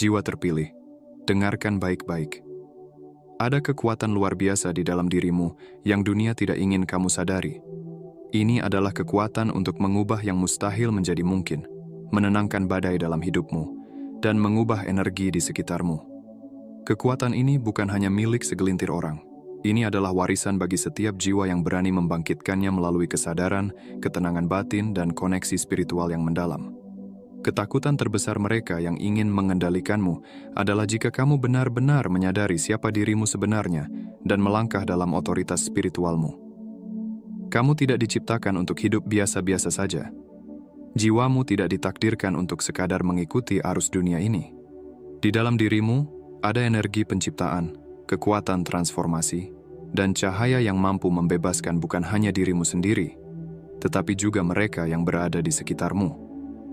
Jiwa terpilih, dengarkan baik-baik. Ada kekuatan luar biasa di dalam dirimu yang dunia tidak ingin kamu sadari. Ini adalah kekuatan untuk mengubah yang mustahil menjadi mungkin, menenangkan badai dalam hidupmu, dan mengubah energi di sekitarmu. Kekuatan ini bukan hanya milik segelintir orang. Ini adalah warisan bagi setiap jiwa yang berani membangkitkannya melalui kesadaran, ketenangan batin, dan koneksi spiritual yang mendalam. Ketakutan terbesar mereka yang ingin mengendalikanmu adalah jika kamu benar-benar menyadari siapa dirimu sebenarnya dan melangkah dalam otoritas spiritualmu. Kamu tidak diciptakan untuk hidup biasa-biasa saja. Jiwamu tidak ditakdirkan untuk sekadar mengikuti arus dunia ini. Di dalam dirimu ada energi penciptaan, kekuatan transformasi, dan cahaya yang mampu membebaskan bukan hanya dirimu sendiri, tetapi juga mereka yang berada di sekitarmu.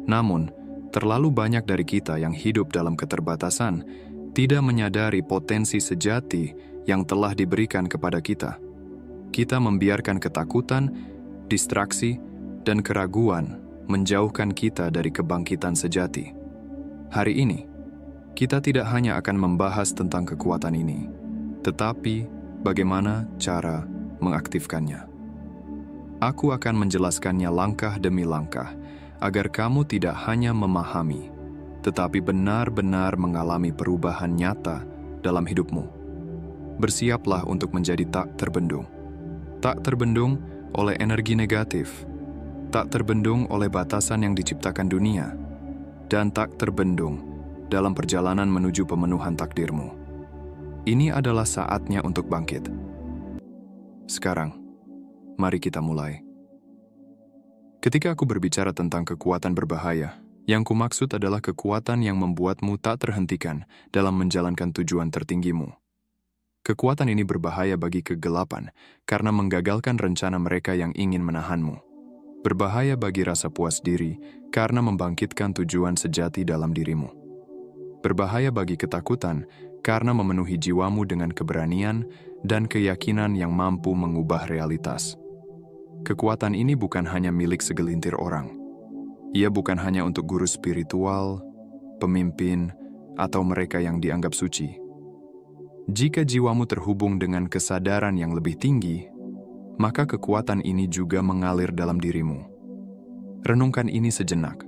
Namun, terlalu banyak dari kita yang hidup dalam keterbatasan tidak menyadari potensi sejati yang telah diberikan kepada kita. Kita membiarkan ketakutan, distraksi, dan keraguan menjauhkan kita dari kebangkitan sejati. Hari ini, kita tidak hanya akan membahas tentang kekuatan ini, tetapi bagaimana cara mengaktifkannya. Aku akan menjelaskannya langkah demi langkah, agar kamu tidak hanya memahami, tetapi benar-benar mengalami perubahan nyata dalam hidupmu. Bersiaplah untuk menjadi tak terbendung. Tak terbendung oleh energi negatif, tak terbendung oleh batasan yang diciptakan dunia, dan tak terbendung dalam perjalanan menuju pemenuhan takdirmu. Ini adalah saatnya untuk bangkit. Sekarang, mari kita mulai. Ketika aku berbicara tentang kekuatan berbahaya, yang kumaksud adalah kekuatan yang membuatmu tak terhentikan dalam menjalankan tujuan tertinggimu. Kekuatan ini berbahaya bagi kegelapan karena menggagalkan rencana mereka yang ingin menahanmu. Berbahaya bagi rasa puas diri karena membangkitkan tujuan sejati dalam dirimu. Berbahaya bagi ketakutan karena memenuhi jiwamu dengan keberanian dan keyakinan yang mampu mengubah realitas. Kekuatan ini bukan hanya milik segelintir orang. Ia bukan hanya untuk guru spiritual, pemimpin, atau mereka yang dianggap suci. Jika jiwamu terhubung dengan kesadaran yang lebih tinggi, maka kekuatan ini juga mengalir dalam dirimu. Renungkan ini sejenak.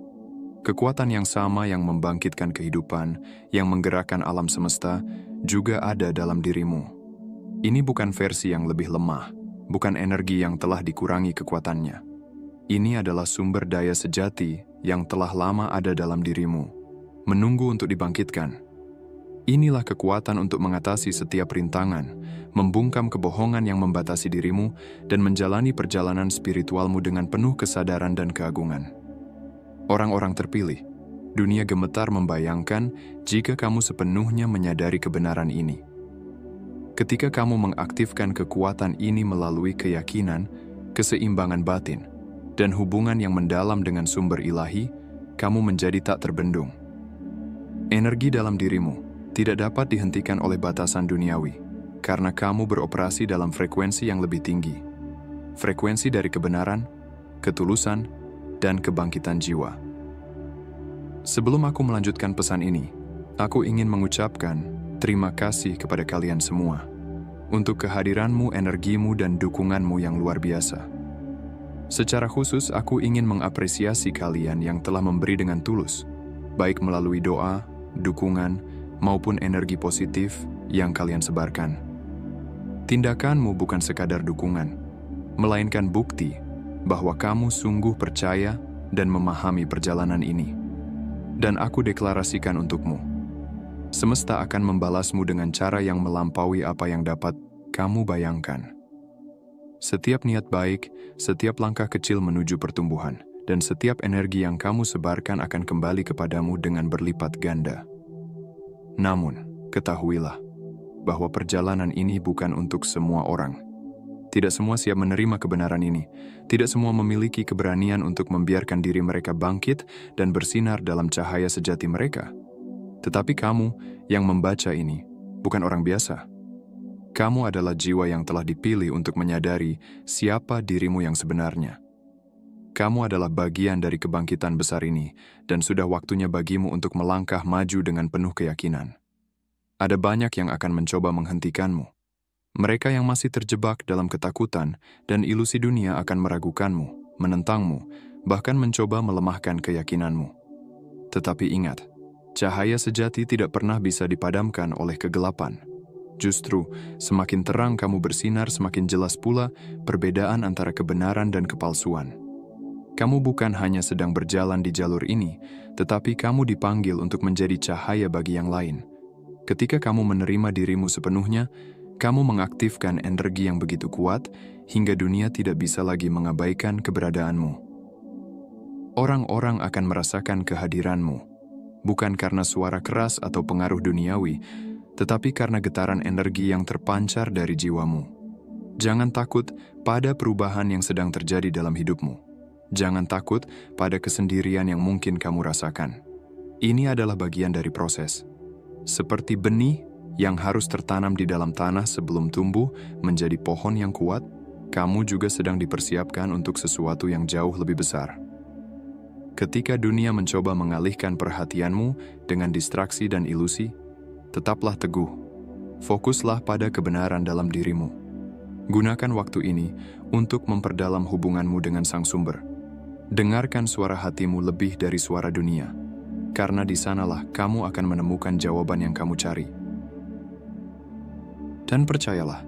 Kekuatan yang sama yang membangkitkan kehidupan, yang menggerakkan alam semesta, juga ada dalam dirimu. Ini bukan versi yang lebih lemah, bukan energi yang telah dikurangi kekuatannya. Ini adalah sumber daya sejati yang telah lama ada dalam dirimu, menunggu untuk dibangkitkan. Inilah kekuatan untuk mengatasi setiap rintangan, membungkam kebohongan yang membatasi dirimu, dan menjalani perjalanan spiritualmu dengan penuh kesadaran dan keagungan. Orang-orang terpilih, dunia gemetar membayangkan jika kamu sepenuhnya menyadari kebenaran ini. Ketika kamu mengaktifkan kekuatan ini melalui keyakinan, keseimbangan batin, dan hubungan yang mendalam dengan sumber ilahi, kamu menjadi tak terbendung. Energi dalam dirimu tidak dapat dihentikan oleh batasan duniawi, karena kamu beroperasi dalam frekuensi yang lebih tinggi. Frekuensi dari kebenaran, ketulusan, dan kebangkitan jiwa. Sebelum aku melanjutkan pesan ini, aku ingin mengucapkan terima kasih kepada kalian semua untuk kehadiranmu, energimu, dan dukunganmu yang luar biasa. Secara khusus, aku ingin mengapresiasi kalian yang telah memberi dengan tulus, baik melalui doa, dukungan, maupun energi positif yang kalian sebarkan. Tindakanmu bukan sekadar dukungan, melainkan bukti bahwa kamu sungguh percaya dan memahami perjalanan ini. Dan aku deklarasikan untukmu, semesta akan membalasmu dengan cara yang melampaui apa yang dapat kamu bayangkan. Setiap niat baik, setiap langkah kecil menuju pertumbuhan, dan setiap energi yang kamu sebarkan akan kembali kepadamu dengan berlipat ganda. Namun, ketahuilah bahwa perjalanan ini bukan untuk semua orang. Tidak semua siap menerima kebenaran ini. Tidak semua memiliki keberanian untuk membiarkan diri mereka bangkit dan bersinar dalam cahaya sejati mereka. Tetapi kamu yang membaca ini bukan orang biasa. Kamu adalah jiwa yang telah dipilih untuk menyadari siapa dirimu yang sebenarnya. Kamu adalah bagian dari kebangkitan besar ini, dan sudah waktunya bagimu untuk melangkah maju dengan penuh keyakinan. Ada banyak yang akan mencoba menghentikanmu. Mereka yang masih terjebak dalam ketakutan dan ilusi dunia akan meragukanmu, menentangmu, bahkan mencoba melemahkan keyakinanmu. Tetapi ingat, cahaya sejati tidak pernah bisa dipadamkan oleh kegelapan. Justru, semakin terang kamu bersinar, semakin jelas pula perbedaan antara kebenaran dan kepalsuan. Kamu bukan hanya sedang berjalan di jalur ini, tetapi kamu dipanggil untuk menjadi cahaya bagi yang lain. Ketika kamu menerima dirimu sepenuhnya, kamu mengaktifkan energi yang begitu kuat hingga dunia tidak bisa lagi mengabaikan keberadaanmu. Orang-orang akan merasakan kehadiranmu, bukan karena suara keras atau pengaruh duniawi, tetapi karena getaran energi yang terpancar dari jiwamu. Jangan takut pada perubahan yang sedang terjadi dalam hidupmu. Jangan takut pada kesendirian yang mungkin kamu rasakan. Ini adalah bagian dari proses. Seperti benih yang harus tertanam di dalam tanah sebelum tumbuh menjadi pohon yang kuat, kamu juga sedang dipersiapkan untuk sesuatu yang jauh lebih besar. Ketika dunia mencoba mengalihkan perhatianmu dengan distraksi dan ilusi, tetaplah teguh. Fokuslah pada kebenaran dalam dirimu. Gunakan waktu ini untuk memperdalam hubunganmu dengan Sang Sumber. Dengarkan suara hatimu lebih dari suara dunia, karena di sanalah kamu akan menemukan jawaban yang kamu cari. Dan percayalah,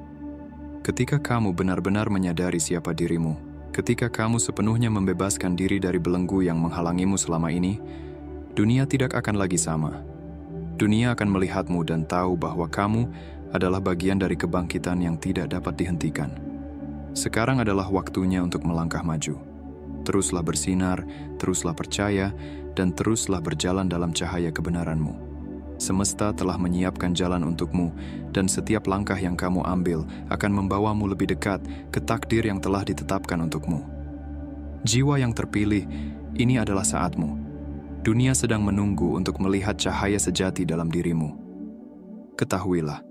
ketika kamu benar-benar menyadari siapa dirimu, ketika kamu sepenuhnya membebaskan diri dari belenggu yang menghalangimu selama ini, dunia tidak akan lagi sama. Dunia akan melihatmu dan tahu bahwa kamu adalah bagian dari kebangkitan yang tidak dapat dihentikan. Sekarang adalah waktunya untuk melangkah maju. Teruslah bersinar, teruslah percaya, dan teruslah berjalan dalam cahaya kebenaranmu. Semesta telah menyiapkan jalan untukmu, dan setiap langkah yang kamu ambil akan membawamu lebih dekat ke takdir yang telah ditetapkan untukmu. Jiwa yang terpilih, ini adalah saatmu. Dunia sedang menunggu untuk melihat cahaya sejati dalam dirimu. Ketahuilah,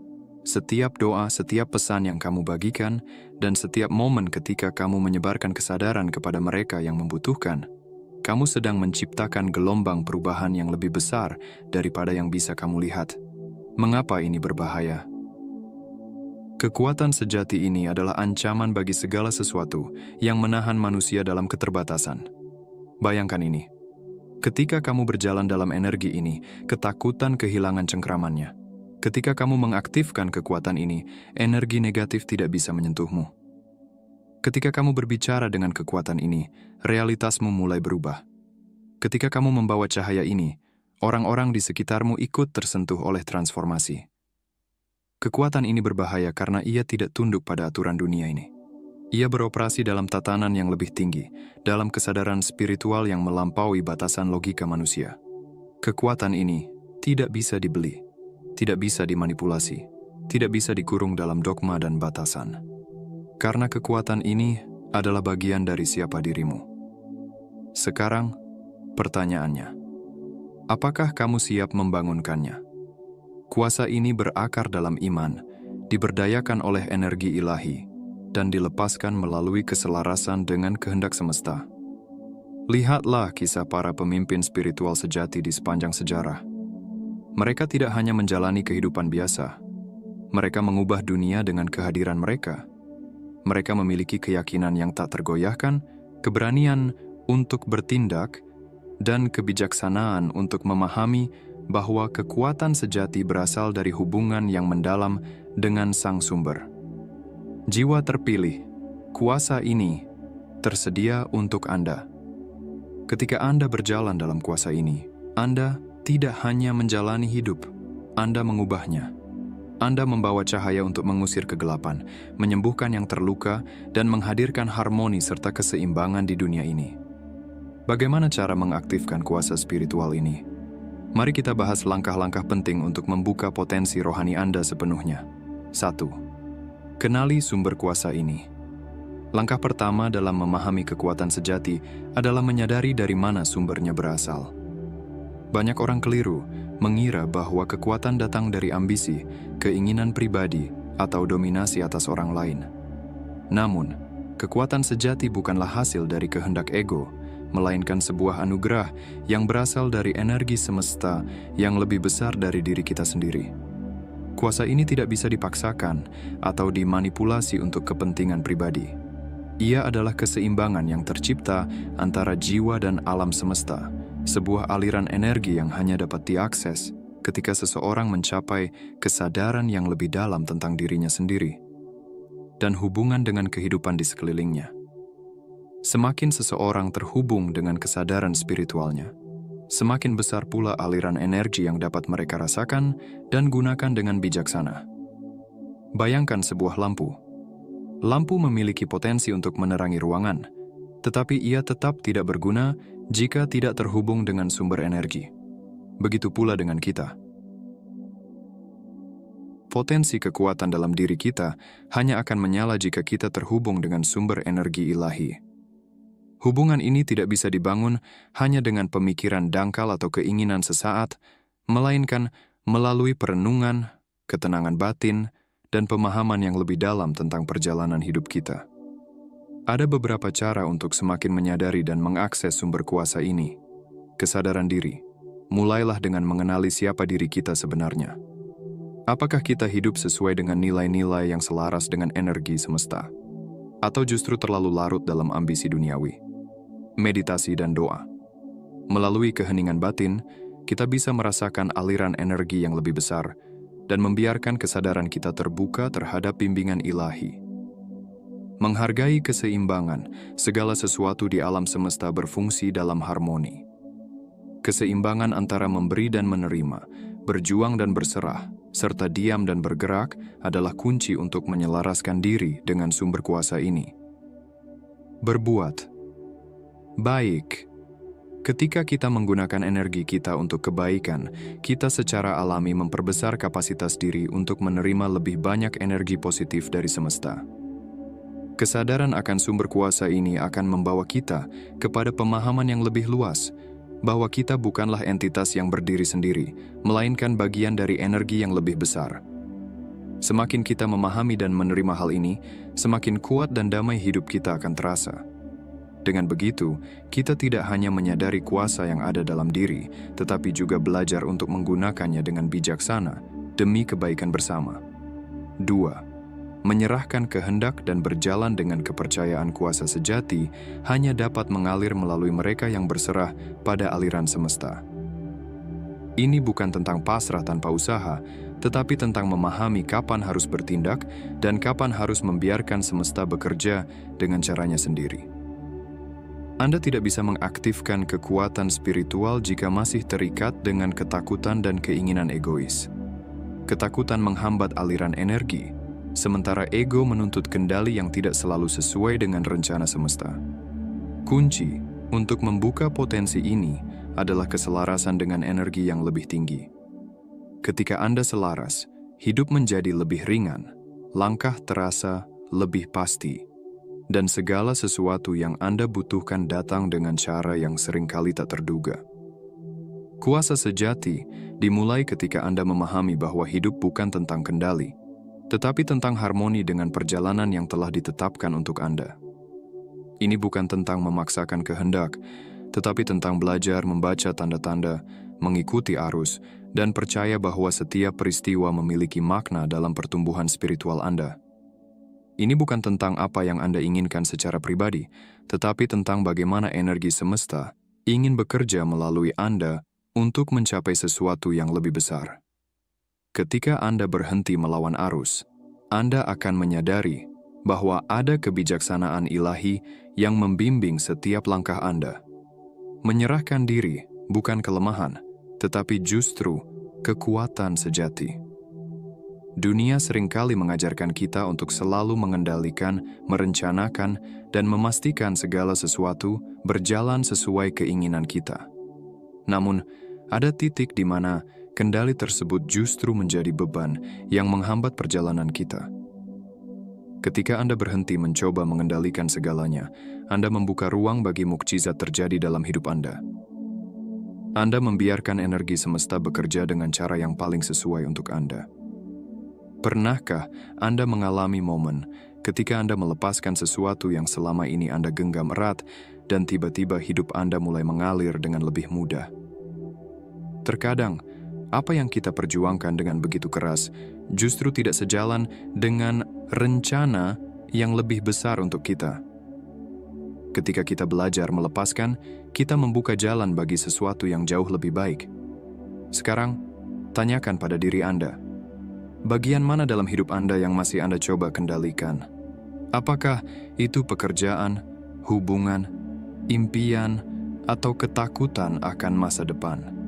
setiap doa, setiap pesan yang kamu bagikan, dan setiap momen ketika kamu menyebarkan kesadaran kepada mereka yang membutuhkan, kamu sedang menciptakan gelombang perubahan yang lebih besar daripada yang bisa kamu lihat. Mengapa ini berbahaya? Kekuatan sejati ini adalah ancaman bagi segala sesuatu yang menahan manusia dalam keterbatasan. Bayangkan ini. Ketika kamu berjalan dalam energi ini, ketakutan kehilangan cengkramannya. Ketika kamu mengaktifkan kekuatan ini, energi negatif tidak bisa menyentuhmu. Ketika kamu berbicara dengan kekuatan ini, realitasmu mulai berubah. Ketika kamu membawa cahaya ini, orang-orang di sekitarmu ikut tersentuh oleh transformasi. Kekuatan ini berbahaya karena ia tidak tunduk pada aturan dunia ini. Ia beroperasi dalam tatanan yang lebih tinggi, dalam kesadaran spiritual yang melampaui batasan logika manusia. Kekuatan ini tidak bisa dibeli, tidak bisa dimanipulasi, tidak bisa dikurung dalam dogma dan batasan. Karena kekuatan ini adalah bagian dari siapa dirimu. Sekarang, pertanyaannya, apakah kamu siap membangunkannya? Kuasa ini berakar dalam iman, diberdayakan oleh energi ilahi, dan dilepaskan melalui keselarasan dengan kehendak semesta. Lihatlah kisah para pemimpin spiritual sejati di sepanjang sejarah. Mereka tidak hanya menjalani kehidupan biasa, mereka mengubah dunia dengan kehadiran mereka. Mereka memiliki keyakinan yang tak tergoyahkan, keberanian untuk bertindak, dan kebijaksanaan untuk memahami bahwa kekuatan sejati berasal dari hubungan yang mendalam dengan Sang Sumber. Jiwa terpilih, kuasa ini tersedia untuk Anda. Ketika Anda berjalan dalam kuasa ini, Anda tidak hanya menjalani hidup, Anda mengubahnya. Anda membawa cahaya untuk mengusir kegelapan, menyembuhkan yang terluka, dan menghadirkan harmoni serta keseimbangan di dunia ini. Bagaimana cara mengaktifkan kuasa spiritual ini? Mari kita bahas langkah-langkah penting untuk membuka potensi rohani Anda sepenuhnya. 1. Kenali sumber kuasa ini. Langkah pertama dalam memahami kekuatan sejati adalah menyadari dari mana sumbernya berasal. Banyak orang keliru mengira bahwa kekuatan datang dari ambisi, keinginan pribadi, atau dominasi atas orang lain. Namun, Kekuatan sejati bukanlah hasil dari kehendak ego, melainkan sebuah anugerah yang berasal dari energi semesta yang lebih besar dari diri kita sendiri. Kuasa ini tidak bisa dipaksakan atau dimanipulasi untuk kepentingan pribadi. Ia adalah keseimbangan yang tercipta antara jiwa dan alam semesta, sebuah aliran energi yang hanya dapat diakses ketika seseorang mencapai kesadaran yang lebih dalam tentang dirinya sendiri dan hubungan dengan kehidupan di sekelilingnya. Semakin seseorang terhubung dengan kesadaran spiritualnya, semakin besar pula aliran energi yang dapat mereka rasakan dan gunakan dengan bijaksana. Bayangkan sebuah lampu. Lampu memiliki potensi untuk menerangi ruangan, tetapi ia tetap tidak berguna jika tidak terhubung dengan sumber energi. Begitu pula dengan kita. Potensi kekuatan dalam diri kita hanya akan menyala jika kita terhubung dengan sumber energi ilahi. Hubungan ini tidak bisa dibangun hanya dengan pemikiran dangkal atau keinginan sesaat, melainkan melalui perenungan, ketenangan batin, dan pemahaman yang lebih dalam tentang perjalanan hidup kita. Ada beberapa cara untuk semakin menyadari dan mengakses sumber kuasa ini. Kesadaran diri. Mulailah dengan mengenali siapa diri kita sebenarnya. Apakah kita hidup sesuai dengan nilai-nilai yang selaras dengan energi semesta? Atau justru terlalu larut dalam ambisi duniawi? Meditasi dan doa. Melalui keheningan batin, kita bisa merasakan aliran energi yang lebih besar dan membiarkan kesadaran kita terbuka terhadap bimbingan ilahi. Menghargai keseimbangan, segala sesuatu di alam semesta berfungsi dalam harmoni. Keseimbangan antara memberi dan menerima, berjuang dan berserah, serta diam dan bergerak adalah kunci untuk menyelaraskan diri dengan sumber kuasa ini. Berbuat baik. Ketika kita menggunakan energi kita untuk kebaikan, kita secara alami memperbesar kapasitas diri untuk menerima lebih banyak energi positif dari semesta. Kesadaran akan sumber kuasa ini akan membawa kita kepada pemahaman yang lebih luas, bahwa kita bukanlah entitas yang berdiri sendiri, melainkan bagian dari energi yang lebih besar. Semakin kita memahami dan menerima hal ini, semakin kuat dan damai hidup kita akan terasa. Dengan begitu, kita tidak hanya menyadari kuasa yang ada dalam diri, tetapi juga belajar untuk menggunakannya dengan bijaksana demi kebaikan bersama. 2. Menyerahkan kehendak dan berjalan dengan kepercayaan kuasa sejati hanya dapat mengalir melalui mereka yang berserah pada aliran semesta. Ini bukan tentang pasrah tanpa usaha, tetapi tentang memahami kapan harus bertindak dan kapan harus membiarkan semesta bekerja dengan caranya sendiri. Anda tidak bisa mengaktifkan kekuatan spiritual jika masih terikat dengan ketakutan dan keinginan egois. Ketakutan menghambat aliran energi, sementara ego menuntut kendali yang tidak selalu sesuai dengan rencana semesta. Kunci untuk membuka potensi ini adalah keselarasan dengan energi yang lebih tinggi. Ketika Anda selaras, hidup menjadi lebih ringan, langkah terasa lebih pasti, dan segala sesuatu yang Anda butuhkan datang dengan cara yang seringkali tak terduga. Kuasa sejati dimulai ketika Anda memahami bahwa hidup bukan tentang kendali, tetapi tentang harmoni dengan perjalanan yang telah ditetapkan untuk Anda. Ini bukan tentang memaksakan kehendak, tetapi tentang belajar membaca tanda-tanda, mengikuti arus, dan percaya bahwa setiap peristiwa memiliki makna dalam pertumbuhan spiritual Anda. Ini bukan tentang apa yang Anda inginkan secara pribadi, tetapi tentang bagaimana energi semesta ingin bekerja melalui Anda untuk mencapai sesuatu yang lebih besar. Ketika Anda berhenti melawan arus, Anda akan menyadari bahwa ada kebijaksanaan ilahi yang membimbing setiap langkah Anda. Menyerahkan diri bukan kelemahan, tetapi justru kekuatan sejati. Dunia seringkali mengajarkan kita untuk selalu mengendalikan, merencanakan, dan memastikan segala sesuatu berjalan sesuai keinginan kita. Namun, ada titik di mana kendali tersebut justru menjadi beban yang menghambat perjalanan kita. Ketika Anda berhenti mencoba mengendalikan segalanya, Anda membuka ruang bagi mukjizat terjadi dalam hidup Anda. Anda membiarkan energi semesta bekerja dengan cara yang paling sesuai untuk Anda. Pernahkah Anda mengalami momen Ketika Anda melepaskan sesuatu yang selama ini Anda genggam erat, dan tiba-tiba hidup Anda mulai mengalir dengan lebih mudah. Terkadang, apa yang kita perjuangkan dengan begitu keras justru tidak sejalan dengan rencana yang lebih besar untuk kita. Ketika kita belajar melepaskan, kita membuka jalan bagi sesuatu yang jauh lebih baik. Sekarang, tanyakan pada diri Anda, bagian mana dalam hidup Anda yang masih Anda coba kendalikan? Apakah itu pekerjaan, hubungan, impian, atau ketakutan akan masa depan?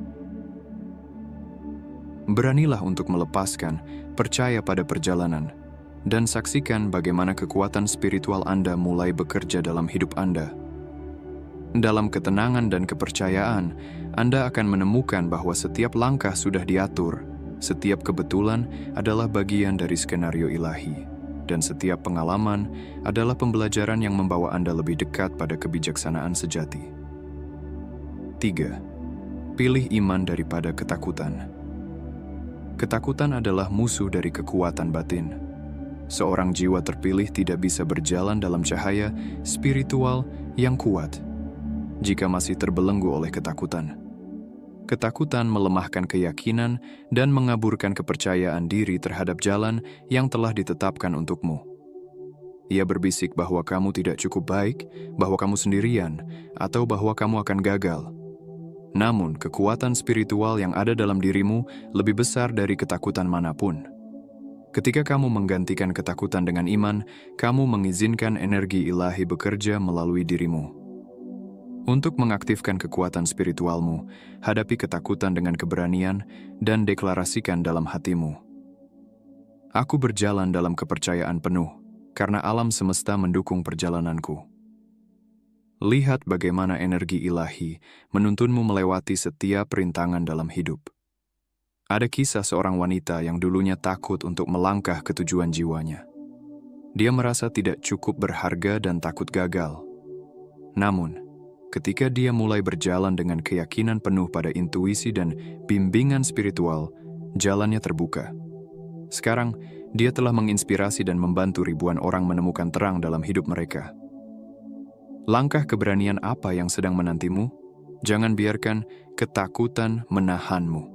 Beranilah untuk melepaskan, percaya pada perjalanan, dan saksikan bagaimana kekuatan spiritual Anda mulai bekerja dalam hidup Anda. Dalam ketenangan dan kepercayaan, Anda akan menemukan bahwa setiap langkah sudah diatur, setiap kebetulan adalah bagian dari skenario ilahi, dan setiap pengalaman adalah pembelajaran yang membawa Anda lebih dekat pada kebijaksanaan sejati. 3. Pilih iman daripada ketakutan. Ketakutan adalah musuh dari kekuatan batin. Seorang jiwa terpilih tidak bisa berjalan dalam cahaya spiritual yang kuat jika masih terbelenggu oleh ketakutan. Ketakutan melemahkan keyakinan dan mengaburkan kepercayaan diri terhadap jalan yang telah ditetapkan untukmu. Ia berbisik bahwa kamu tidak cukup baik, bahwa kamu sendirian, atau bahwa kamu akan gagal. Namun, kekuatan spiritual yang ada dalam dirimu lebih besar dari ketakutan manapun. Ketika kamu menggantikan ketakutan dengan iman, kamu mengizinkan energi ilahi bekerja melalui dirimu. Untuk mengaktifkan kekuatan spiritualmu, hadapi ketakutan dengan keberanian dan deklarasikan dalam hatimu. Aku berjalan dalam kepercayaan penuh, karena alam semesta mendukung perjalananku. Lihat bagaimana energi ilahi menuntunmu melewati setiap rintangan dalam hidup. Ada kisah seorang wanita yang dulunya takut untuk melangkah ke tujuan jiwanya. Dia merasa tidak cukup berharga dan takut gagal. Namun, ketika dia mulai berjalan dengan keyakinan penuh pada intuisi dan bimbingan spiritual, jalannya terbuka. Sekarang, dia telah menginspirasi dan membantu ribuan orang menemukan terang dalam hidup mereka. Langkah keberanian apa yang sedang menantimu? Jangan biarkan ketakutan menahanmu.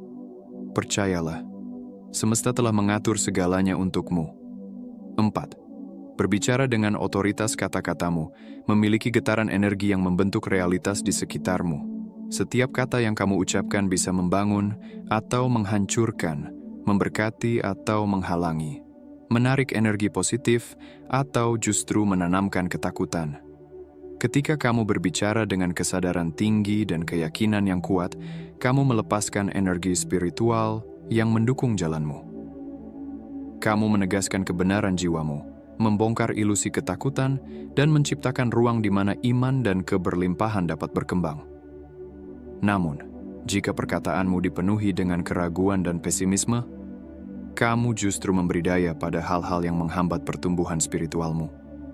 Percayalah, semesta telah mengatur segalanya untukmu. 4. Berbicara dengan otoritas kata-katamu, memiliki getaran energi yang membentuk realitas di sekitarmu. Setiap kata yang kamu ucapkan bisa membangun atau menghancurkan, memberkati atau menghalangi, menarik energi positif atau justru menanamkan ketakutan. Ketika kamu berbicara dengan kesadaran tinggi dan keyakinan yang kuat, kamu melepaskan energi spiritual yang mendukung jalanmu. Kamu menegaskan kebenaran jiwamu, membongkar ilusi ketakutan, dan menciptakan ruang di mana iman dan keberlimpahan dapat berkembang. Namun, jika perkataanmu dipenuhi dengan keraguan dan pesimisme, kamu justru memberi daya pada hal-hal yang menghambat pertumbuhan spiritualmu.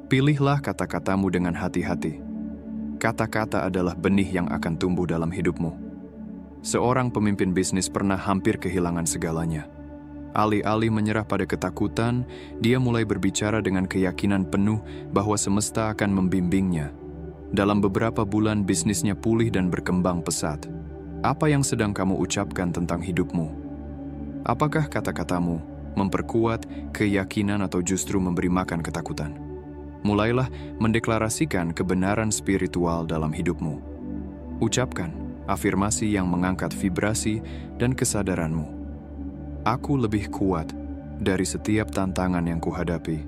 Pilihlah kata-katamu dengan hati-hati. Kata-kata adalah benih yang akan tumbuh dalam hidupmu. Seorang pemimpin bisnis pernah hampir kehilangan segalanya. Alih-alih menyerah pada ketakutan, dia mulai berbicara dengan keyakinan penuh bahwa semesta akan membimbingnya. Dalam beberapa bulan, bisnisnya pulih dan berkembang pesat. Apa yang sedang kamu ucapkan tentang hidupmu? Apakah kata-katamu memperkuat keyakinan atau justru memberi makan ketakutan? Mulailah mendeklarasikan kebenaran spiritual dalam hidupmu. Ucapkan afirmasi yang mengangkat vibrasi dan kesadaranmu. Aku lebih kuat dari setiap tantangan yang kuhadapi.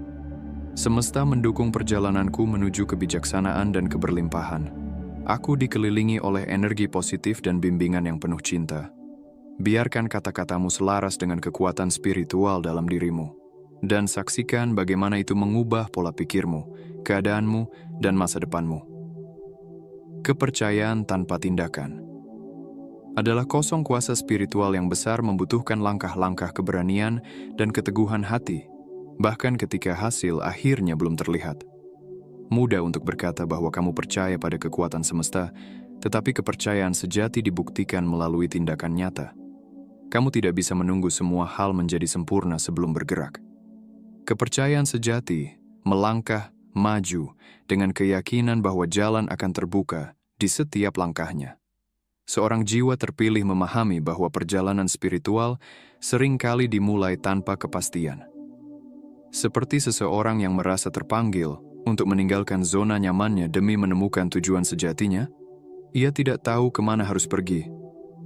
Semesta mendukung perjalananku menuju kebijaksanaan dan keberlimpahan. Aku dikelilingi oleh energi positif dan bimbingan yang penuh cinta. Biarkan kata-katamu selaras dengan kekuatan spiritual dalam dirimu, dan saksikan bagaimana itu mengubah pola pikirmu, keadaanmu, dan masa depanmu. Kepercayaan tanpa tindakan adalah kosong kuasa spiritual yang besar membutuhkan langkah-langkah keberanian dan keteguhan hati, bahkan ketika hasil akhirnya belum terlihat. Mudah untuk berkata bahwa kamu percaya pada kekuatan semesta, tetapi kepercayaan sejati dibuktikan melalui tindakan nyata. Kamu tidak bisa menunggu semua hal menjadi sempurna sebelum bergerak. Kepercayaan sejati melangkah, maju, dengan keyakinan bahwa jalan akan terbuka di setiap langkahnya. Seorang jiwa terpilih memahami bahwa perjalanan spiritual seringkali dimulai tanpa kepastian. Seperti seseorang yang merasa terpanggil untuk meninggalkan zona nyamannya demi menemukan tujuan sejatinya, ia tidak tahu kemana harus pergi,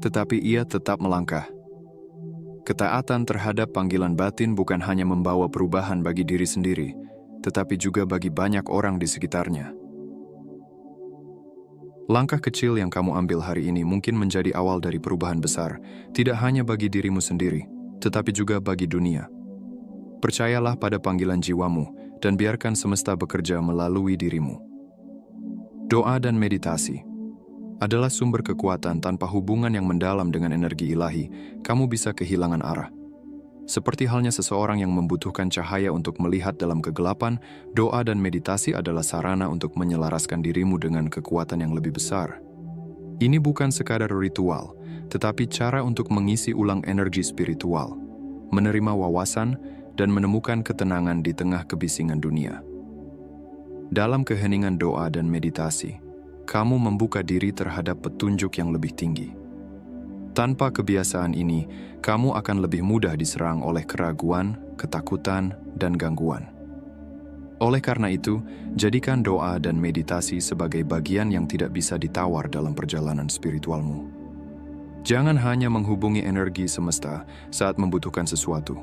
tetapi ia tetap melangkah. Ketaatan terhadap panggilan batin bukan hanya membawa perubahan bagi diri sendiri, tetapi juga bagi banyak orang di sekitarnya. Langkah kecil yang kamu ambil hari ini mungkin menjadi awal dari perubahan besar, tidak hanya bagi dirimu sendiri, tetapi juga bagi dunia. Percayalah pada panggilan jiwamu dan biarkan semesta bekerja melalui dirimu. Doa dan meditasi adalah sumber kekuatan. Tanpa hubungan yang mendalam dengan energi ilahi, kamu bisa kehilangan arah. Seperti halnya seseorang yang membutuhkan cahaya untuk melihat dalam kegelapan, doa dan meditasi adalah sarana untuk menyelaraskan dirimu dengan kekuatan yang lebih besar. Ini bukan sekadar ritual, tetapi cara untuk mengisi ulang energi spiritual, menerima wawasan, dan menemukan ketenangan di tengah kebisingan dunia. Dalam keheningan doa dan meditasi, kamu membuka diri terhadap petunjuk yang lebih tinggi. Tanpa kebiasaan ini, kamu akan lebih mudah diserang oleh keraguan, ketakutan, dan gangguan. Oleh karena itu, jadikan doa dan meditasi sebagai bagian yang tidak bisa ditawar dalam perjalanan spiritualmu. Jangan hanya menghubungi energi semesta saat membutuhkan sesuatu.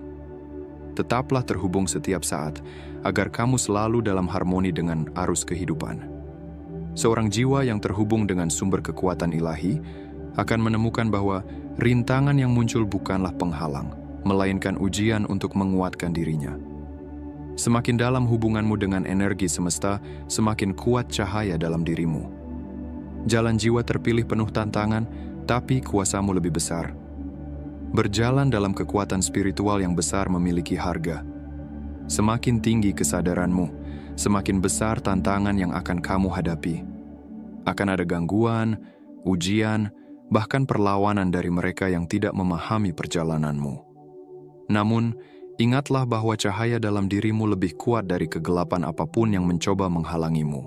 Tetaplah terhubung setiap saat, agar kamu selalu dalam harmoni dengan arus kehidupan. Seorang jiwa yang terhubung dengan sumber kekuatan ilahi akan menemukan bahwa rintangan yang muncul bukanlah penghalang, melainkan ujian untuk menguatkan dirinya. Semakin dalam hubunganmu dengan energi semesta, semakin kuat cahaya dalam dirimu. Jalan jiwa terpilih penuh tantangan, tapi kuasamu lebih besar. Berjalan dalam kekuatan spiritual yang besar memiliki harga. Semakin tinggi kesadaranmu, semakin besar tantangan yang akan kamu hadapi. Akan ada gangguan, ujian, bahkan perlawanan dari mereka yang tidak memahami perjalananmu. Namun, ingatlah bahwa cahaya dalam dirimu lebih kuat dari kegelapan apapun yang mencoba menghalangimu.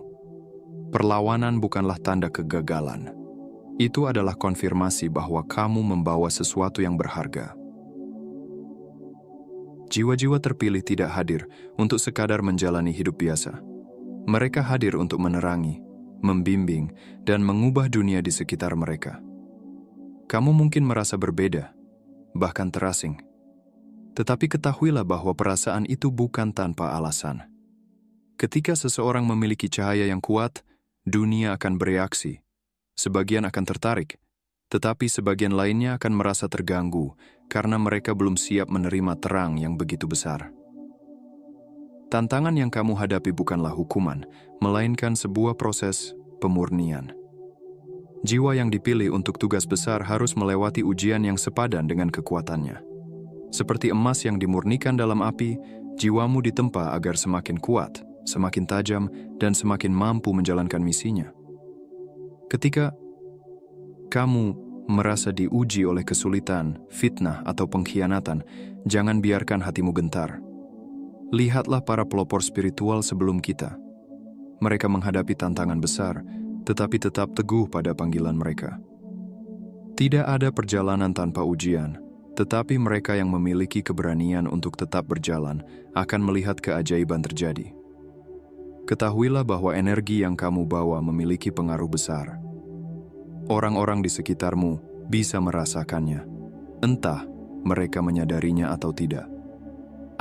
Perlawanan bukanlah tanda kegagalan. Itu adalah konfirmasi bahwa kamu membawa sesuatu yang berharga. Jiwa-jiwa terpilih tidak hadir untuk sekadar menjalani hidup biasa. Mereka hadir untuk menerangi, membimbing, dan mengubah dunia di sekitar mereka. Kamu mungkin merasa berbeda, bahkan terasing. Tetapi ketahuilah bahwa perasaan itu bukan tanpa alasan. Ketika seseorang memiliki cahaya yang kuat, dunia akan bereaksi. Sebagian akan tertarik, tetapi sebagian lainnya akan merasa terganggu karena mereka belum siap menerima terang yang begitu besar. Tantangan yang kamu hadapi bukanlah hukuman, melainkan sebuah proses pemurnian. Jiwa yang dipilih untuk tugas besar harus melewati ujian yang sepadan dengan kekuatannya. Seperti emas yang dimurnikan dalam api, jiwamu ditempa agar semakin kuat, semakin tajam, dan semakin mampu menjalankan misinya. Ketika kamu merasa diuji oleh kesulitan, fitnah, atau pengkhianatan, jangan biarkan hatimu gentar. Lihatlah para pelopor spiritual sebelum kita. Mereka menghadapi tantangan besar, tetapi tetap teguh pada panggilan mereka. Tidak ada perjalanan tanpa ujian, tetapi mereka yang memiliki keberanian untuk tetap berjalan akan melihat keajaiban terjadi. Ketahuilah bahwa energi yang kamu bawa memiliki pengaruh besar. Orang-orang di sekitarmu bisa merasakannya, entah mereka menyadarinya atau tidak.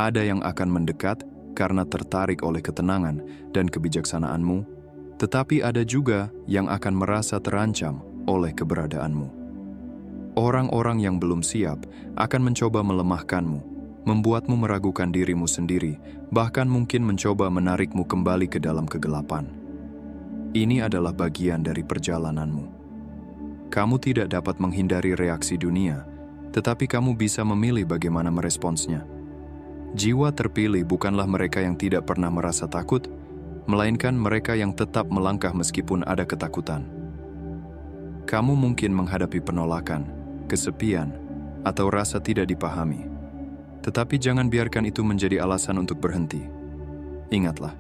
Ada yang akan mendekat karena tertarik oleh ketenangan dan kebijaksanaanmu, tetapi ada juga yang akan merasa terancam oleh keberadaanmu. Orang-orang yang belum siap akan mencoba melemahkanmu, membuatmu meragukan dirimu sendiri, bahkan mungkin mencoba menarikmu kembali ke dalam kegelapan. Ini adalah bagian dari perjalananmu. Kamu tidak dapat menghindari reaksi dunia, tetapi kamu bisa memilih bagaimana meresponsnya. Jiwa terpilih bukanlah mereka yang tidak pernah merasa takut, melainkan mereka yang tetap melangkah meskipun ada ketakutan. Kamu mungkin menghadapi penolakan, kesepian, atau rasa tidak dipahami. Tetapi jangan biarkan itu menjadi alasan untuk berhenti. Ingatlah,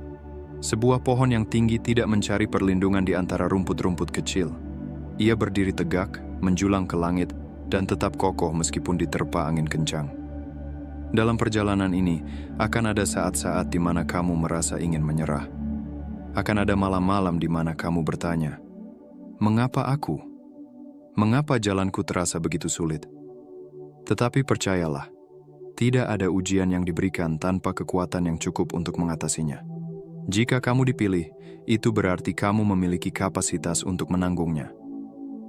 Sebuah pohon yang tinggi tidak mencari perlindungan di antara rumput-rumput kecil. Ia berdiri tegak, menjulang ke langit, dan tetap kokoh meskipun diterpa angin kencang. Dalam perjalanan ini, akan ada saat-saat di mana kamu merasa ingin menyerah. Akan ada malam-malam di mana kamu bertanya, "Mengapa aku? Mengapa jalanku terasa begitu sulit?" Tetapi percayalah, tidak ada ujian yang diberikan tanpa kekuatan yang cukup untuk mengatasinya. Jika kamu dipilih, itu berarti kamu memiliki kapasitas untuk menanggungnya.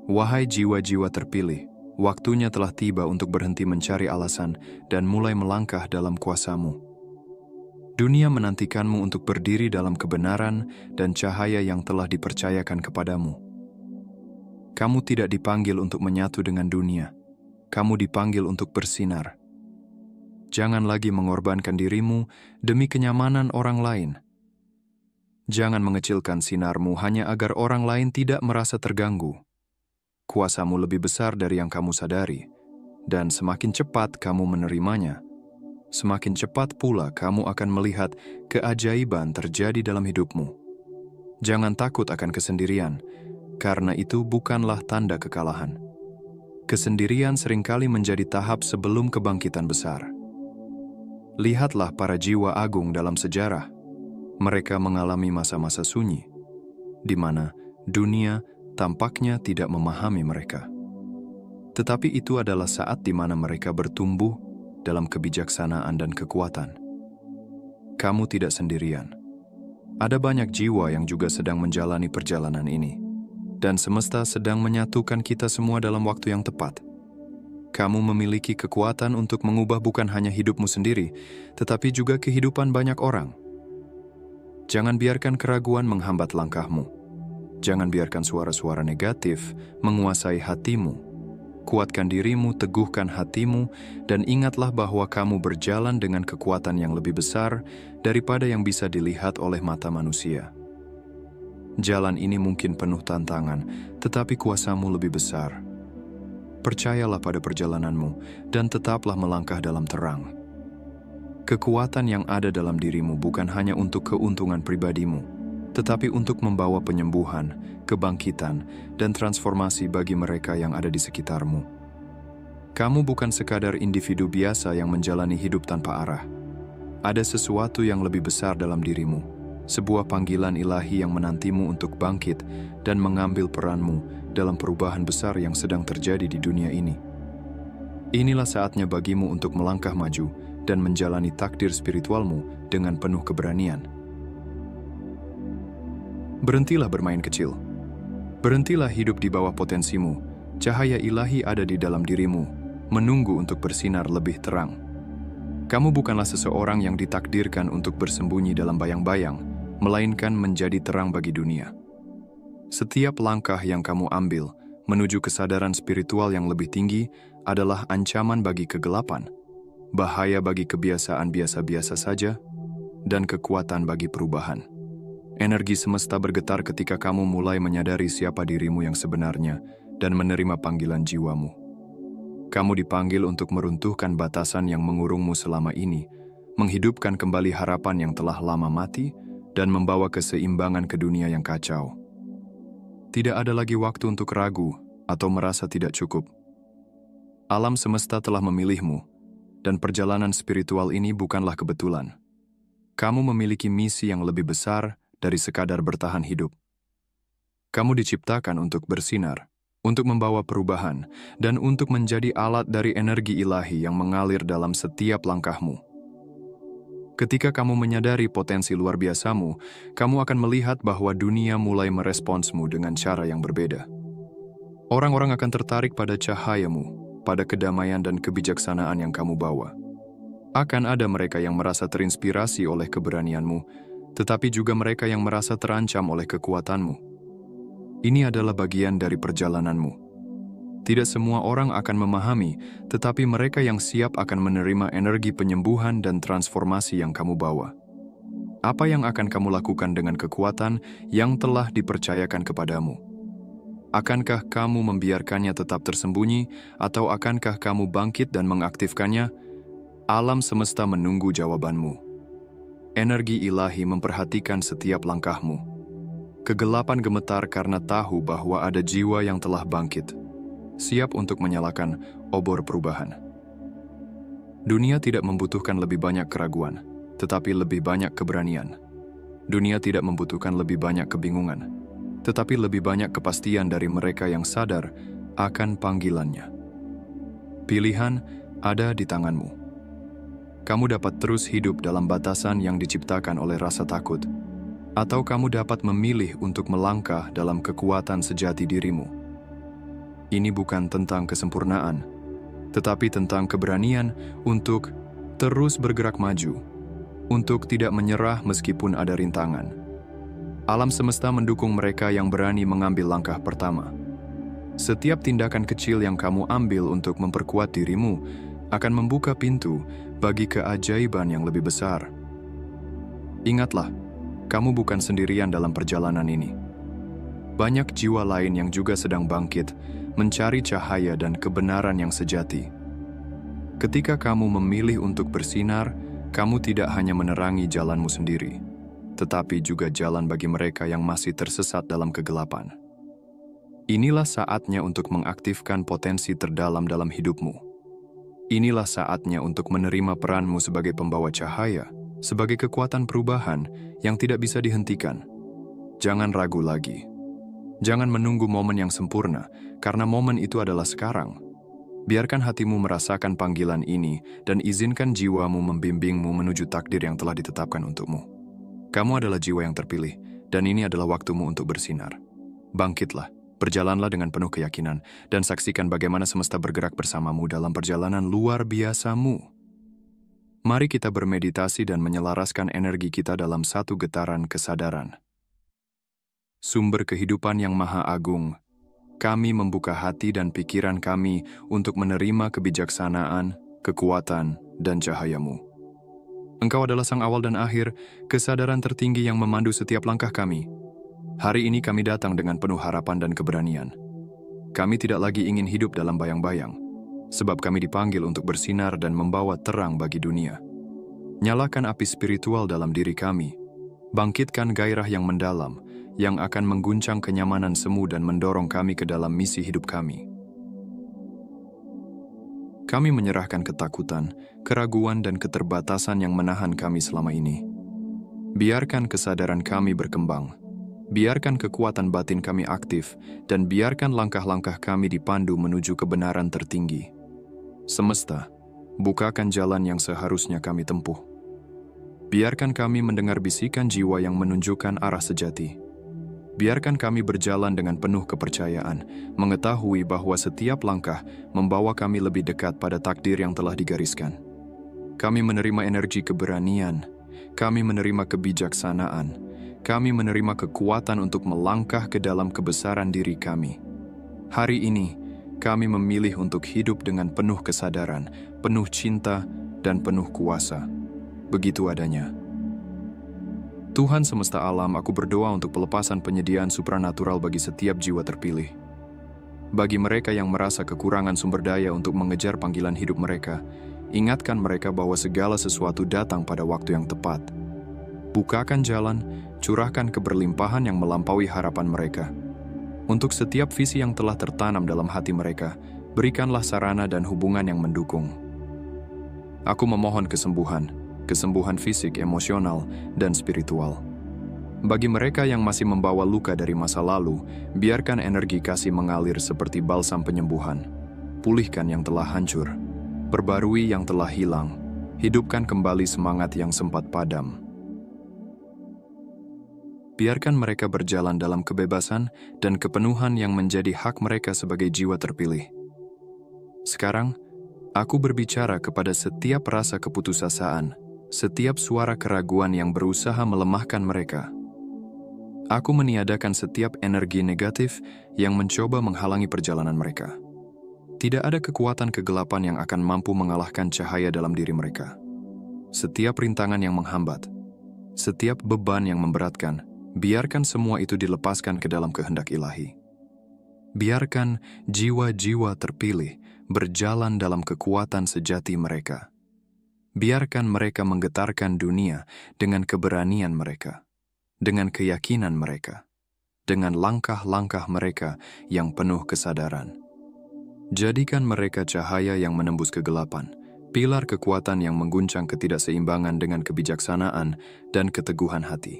Wahai jiwa-jiwa terpilih, waktunya telah tiba untuk berhenti mencari alasan dan mulai melangkah dalam kuasamu. Dunia menantikanmu untuk berdiri dalam kebenaran dan cahaya yang telah dipercayakan kepadamu. Kamu tidak dipanggil untuk menyatu dengan dunia. Kamu dipanggil untuk bersinar. Jangan lagi mengorbankan dirimu demi kenyamanan orang lain. Jangan mengecilkan sinarmu hanya agar orang lain tidak merasa terganggu. Kuasamu lebih besar dari yang kamu sadari, dan semakin cepat kamu menerimanya, semakin cepat pula kamu akan melihat keajaiban terjadi dalam hidupmu. Jangan takut akan kesendirian, karena itu bukanlah tanda kekalahan. Kesendirian seringkali menjadi tahap sebelum kebangkitan besar. Lihatlah para jiwa agung dalam sejarah. Mereka mengalami masa-masa sunyi, di mana dunia tampaknya tidak memahami mereka. Tetapi itu adalah saat di mana mereka bertumbuh dalam kebijaksanaan dan kekuatan. Kamu tidak sendirian. Ada banyak jiwa yang juga sedang menjalani perjalanan ini, dan semesta sedang menyatukan kita semua dalam waktu yang tepat. Kamu memiliki kekuatan untuk mengubah bukan hanya hidupmu sendiri, tetapi juga kehidupan banyak orang. Jangan biarkan keraguan menghambat langkahmu. Jangan biarkan suara-suara negatif menguasai hatimu. Kuatkan dirimu, teguhkan hatimu, dan ingatlah bahwa kamu berjalan dengan kekuatan yang lebih besar daripada yang bisa dilihat oleh mata manusia. Jalan ini mungkin penuh tantangan, tetapi kuasamu lebih besar. Percayalah pada perjalananmu, dan tetaplah melangkah dalam terang. Kekuatan yang ada dalam dirimu bukan hanya untuk keuntungan pribadimu, tetapi untuk membawa penyembuhan, kebangkitan, dan transformasi bagi mereka yang ada di sekitarmu. Kamu bukan sekadar individu biasa yang menjalani hidup tanpa arah. Ada sesuatu yang lebih besar dalam dirimu, sebuah panggilan ilahi yang menantimu untuk bangkit dan mengambil peranmu dalam perubahan besar yang sedang terjadi di dunia ini. Inilah saatnya bagimu untuk melangkah maju dan menjalani takdir spiritualmu dengan penuh keberanian. Berhentilah bermain kecil. Berhentilah hidup di bawah potensimu. Cahaya ilahi ada di dalam dirimu, menunggu untuk bersinar lebih terang. Kamu bukanlah seseorang yang ditakdirkan untuk bersembunyi dalam bayang-bayang, melainkan menjadi terang bagi dunia. Setiap langkah yang kamu ambil menuju kesadaran spiritual yang lebih tinggi adalah ancaman bagi kegelapan, bahaya bagi kebiasaan biasa-biasa saja, dan kekuatan bagi perubahan. Energi semesta bergetar ketika kamu mulai menyadari siapa dirimu yang sebenarnya dan menerima panggilan jiwamu. Kamu dipanggil untuk meruntuhkan batasan yang mengurungmu selama ini, menghidupkan kembali harapan yang telah lama mati, dan membawa keseimbangan ke dunia yang kacau. Tidak ada lagi waktu untuk ragu atau merasa tidak cukup. Alam semesta telah memilihmu, dan perjalanan spiritual ini bukanlah kebetulan. Kamu memiliki misi yang lebih besar dari sekadar bertahan hidup. Kamu diciptakan untuk bersinar, untuk membawa perubahan, dan untuk menjadi alat dari energi ilahi yang mengalir dalam setiap langkahmu. Ketika kamu menyadari potensi luar biasamu, kamu akan melihat bahwa dunia mulai meresponsmu dengan cara yang berbeda. Orang-orang akan tertarik pada cahayamu, pada kedamaian dan kebijaksanaan yang kamu bawa. Akan ada mereka yang merasa terinspirasi oleh keberanianmu, tetapi juga mereka yang merasa terancam oleh kekuatanmu. Ini adalah bagian dari perjalananmu. Tidak semua orang akan memahami, tetapi mereka yang siap akan menerima energi penyembuhan dan transformasi yang kamu bawa. Apa yang akan kamu lakukan dengan kekuatan yang telah dipercayakan kepadamu? Akankah kamu membiarkannya tetap tersembunyi, atau akankah kamu bangkit dan mengaktifkannya? Alam semesta menunggu jawabanmu. Energi ilahi memperhatikan setiap langkahmu. Kegelapan gemetar karena tahu bahwa ada jiwa yang telah bangkit, siap untuk menyalakan obor perubahan. Dunia tidak membutuhkan lebih banyak keraguan, tetapi lebih banyak keberanian. Dunia tidak membutuhkan lebih banyak kebingungan, tetapi lebih banyak kepastian dari mereka yang sadar akan panggilannya. Pilihan ada di tanganmu. Kamu dapat terus hidup dalam batasan yang diciptakan oleh rasa takut, atau kamu dapat memilih untuk melangkah dalam kekuatan sejati dirimu. Ini bukan tentang kesempurnaan, tetapi tentang keberanian untuk terus bergerak maju, untuk tidak menyerah meskipun ada rintangan. Alam semesta mendukung mereka yang berani mengambil langkah pertama. Setiap tindakan kecil yang kamu ambil untuk memperkuat dirimu akan membuka pintu bagi keajaiban yang lebih besar. Ingatlah, kamu bukan sendirian dalam perjalanan ini. Banyak jiwa lain yang juga sedang bangkit, mencari cahaya dan kebenaran yang sejati. Ketika kamu memilih untuk bersinar, kamu tidak hanya menerangi jalanmu sendiri, tetapi juga jalan bagi mereka yang masih tersesat dalam kegelapan. Inilah saatnya untuk mengaktifkan potensi terdalam dalam hidupmu. Inilah saatnya untuk menerima peranmu sebagai pembawa cahaya, sebagai kekuatan perubahan yang tidak bisa dihentikan. Jangan ragu lagi. Jangan menunggu momen yang sempurna, karena momen itu adalah sekarang. Biarkan hatimu merasakan panggilan ini dan izinkan jiwamu membimbingmu menuju takdir yang telah ditetapkan untukmu. Kamu adalah jiwa yang terpilih, dan ini adalah waktumu untuk bersinar. Bangkitlah. Berjalanlah dengan penuh keyakinan, dan saksikan bagaimana semesta bergerak bersamamu dalam perjalanan luar biasamu. Mari kita bermeditasi dan menyelaraskan energi kita dalam satu getaran kesadaran. Sumber kehidupan yang maha agung, kami membuka hati dan pikiran kami untuk menerima kebijaksanaan, kekuatan, dan cahayamu. Engkau adalah sang awal dan akhir, kesadaran tertinggi yang memandu setiap langkah kami. Hari ini kami datang dengan penuh harapan dan keberanian. Kami tidak lagi ingin hidup dalam bayang-bayang, sebab kami dipanggil untuk bersinar dan membawa terang bagi dunia. Nyalakan api spiritual dalam diri kami. Bangkitkan gairah yang mendalam, yang akan mengguncang kenyamanan semu dan mendorong kami ke dalam misi hidup kami. Kami menyerahkan ketakutan, keraguan, dan keterbatasan yang menahan kami selama ini. Biarkan kesadaran kami berkembang. Biarkan kekuatan batin kami aktif, dan biarkan langkah-langkah kami dipandu menuju kebenaran tertinggi. Semesta, bukakan jalan yang seharusnya kami tempuh. Biarkan kami mendengar bisikan jiwa yang menunjukkan arah sejati. Biarkan kami berjalan dengan penuh kepercayaan, mengetahui bahwa setiap langkah membawa kami lebih dekat pada takdir yang telah digariskan. Kami menerima energi keberanian, kami menerima kebijaksanaan, kami menerima kekuatan untuk melangkah ke dalam kebesaran diri kami. Hari ini, kami memilih untuk hidup dengan penuh kesadaran, penuh cinta, dan penuh kuasa. Begitu adanya. Tuhan semesta alam, aku berdoa untuk pelepasan penyediaan supranatural bagi setiap jiwa terpilih. Bagi mereka yang merasa kekurangan sumber daya untuk mengejar panggilan hidup mereka, ingatkan mereka bahwa segala sesuatu datang pada waktu yang tepat. Bukakan jalan, curahkan keberlimpahan yang melampaui harapan mereka. Untuk setiap visi yang telah tertanam dalam hati mereka, berikanlah sarana dan hubungan yang mendukung. Aku memohon kesembuhan fisik, emosional, dan spiritual. Bagi mereka yang masih membawa luka dari masa lalu, biarkan energi kasih mengalir seperti balsam penyembuhan. Pulihkan yang telah hancur, perbarui yang telah hilang, hidupkan kembali semangat yang sempat padam. Biarkan mereka berjalan dalam kebebasan dan kepenuhan yang menjadi hak mereka sebagai jiwa terpilih. Sekarang, aku berbicara kepada setiap rasa keputusasaan, setiap suara keraguan yang berusaha melemahkan mereka. Aku meniadakan setiap energi negatif yang mencoba menghalangi perjalanan mereka. Tidak ada kekuatan kegelapan yang akan mampu mengalahkan cahaya dalam diri mereka. Setiap rintangan yang menghambat, setiap beban yang memberatkan, biarkan semua itu dilepaskan ke dalam kehendak ilahi. Biarkan jiwa-jiwa terpilih berjalan dalam kekuatan sejati mereka. Biarkan mereka menggetarkan dunia dengan keberanian mereka, dengan keyakinan mereka, dengan langkah-langkah mereka yang penuh kesadaran. Jadikan mereka cahaya yang menembus kegelapan, pilar kekuatan yang mengguncang ketidakseimbangan dengan kebijaksanaan dan keteguhan hati.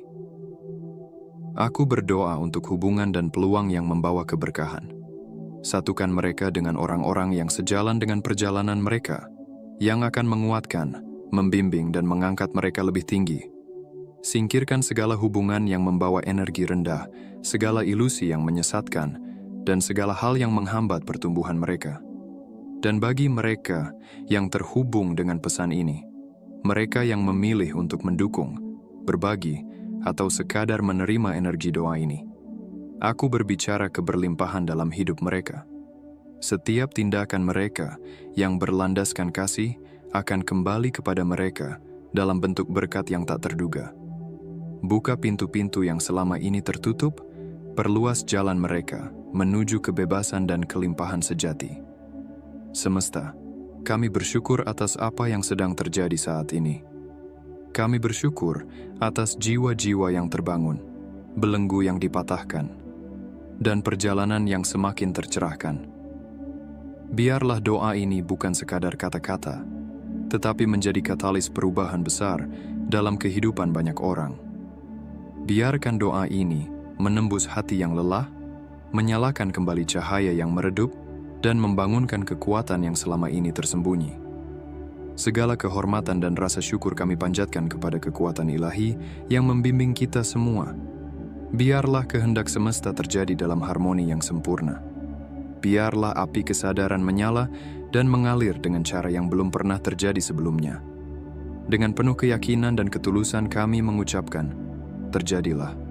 Aku berdoa untuk hubungan dan peluang yang membawa keberkahan. Satukan mereka dengan orang-orang yang sejalan dengan perjalanan mereka, yang akan menguatkan, membimbing dan mengangkat mereka lebih tinggi. Singkirkan segala hubungan yang membawa energi rendah, segala ilusi yang menyesatkan, dan segala hal yang menghambat pertumbuhan mereka. Dan bagi mereka yang terhubung dengan pesan ini, mereka yang memilih untuk mendukung, berbagi, atau sekadar menerima energi doa ini, aku berbicara keberlimpahan dalam hidup mereka. Setiap tindakan mereka yang berlandaskan kasih akan kembali kepada mereka dalam bentuk berkat yang tak terduga. Buka pintu-pintu yang selama ini tertutup, perluas jalan mereka menuju kebebasan dan kelimpahan sejati. Semesta, kami bersyukur atas apa yang sedang terjadi saat ini. Kami bersyukur atas jiwa-jiwa yang terbangun, belenggu yang dipatahkan, dan perjalanan yang semakin tercerahkan. Biarlah doa ini bukan sekadar kata-kata, tetapi menjadi katalis perubahan besar dalam kehidupan banyak orang. Biarkan doa ini menembus hati yang lelah, menyalakan kembali cahaya yang meredup, dan membangunkan kekuatan yang selama ini tersembunyi. Segala kehormatan dan rasa syukur kami panjatkan kepada kekuatan ilahi yang membimbing kita semua. Biarlah kehendak semesta terjadi dalam harmoni yang sempurna. Biarlah api kesadaran menyala dan mengalir dengan cara yang belum pernah terjadi sebelumnya. Dengan penuh keyakinan dan ketulusan kami mengucapkan, terjadilah.